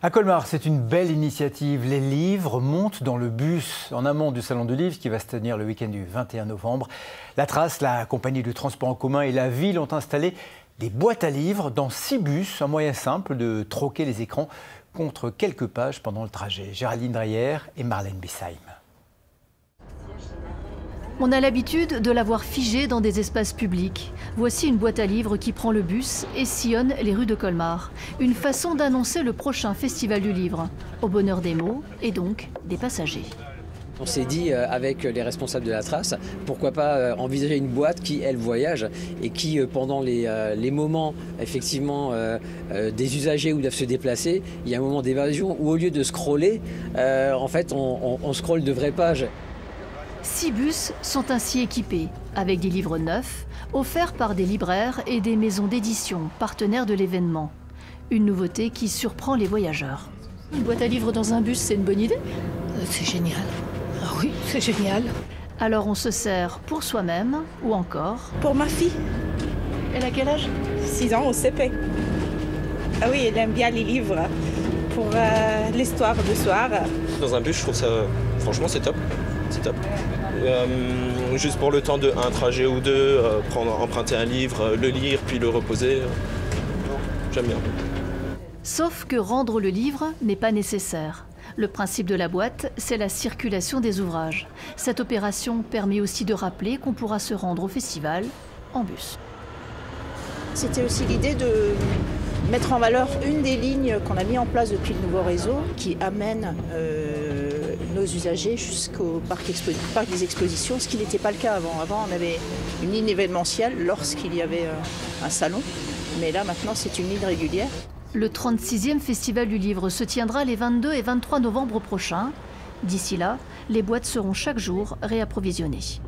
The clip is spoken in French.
À Colmar, c'est une belle initiative. Les livres montent dans le bus en amont du Salon du Livre qui va se tenir le week-end du 21 novembre. La Trace, la compagnie de transport en commun et la ville ont installé des boîtes à livres dans 6 bus, un moyen simple de troquer les écrans contre quelques pages pendant le trajet. Géraldine Dreyer et Marlène Bissheim. On a l'habitude de la voir figée dans des espaces publics. Voici une boîte à livres qui prend le bus et sillonne les rues de Colmar. Une façon d'annoncer le prochain festival du livre, au bonheur des mots et donc des passagers. On s'est dit avec les responsables de la Trace, pourquoi pas envisager une boîte qui, elle, voyage et qui, pendant les moments effectivement des usagers où doivent se déplacer, il y a un moment d'évasion où au lieu de scroller, en fait, on scrolle de vraies pages. 6 bus sont ainsi équipés, avec des livres neufs, offerts par des libraires et des maisons d'édition, partenaires de l'événement. Une nouveauté qui surprend les voyageurs. Une boîte à livres dans un bus, c'est une bonne idée? C'est génial. Ah oui, c'est génial. Alors on se sert pour soi-même ou encore... Pour ma fille. Elle a quel âge? 6 ans au CP. Ah oui, elle aime bien les livres pour l'histoire du soir. Dans un bus, je trouve ça, franchement, c'est top. C'est top. Juste pour le temps d'un trajet ou deux, emprunter un livre, le lire, puis le reposer. J'aime bien. Sauf que rendre le livre n'est pas nécessaire. Le principe de la boîte, c'est la circulation des ouvrages. Cette opération permet aussi de rappeler qu'on pourra se rendre au festival en bus. C'était aussi l'idée de mettre en valeur une des lignes qu'on a mis en place depuis le nouveau réseau qui amène nos usagers jusqu'au parc des expositions, ce qui n'était pas le cas avant. Avant, on avait une ligne événementielle lorsqu'il y avait un salon, mais là maintenant c'est une ligne régulière. Le 36e Festival du Livre se tiendra les 22 et 23 novembre prochains. D'ici là, les boîtes seront chaque jour réapprovisionnées.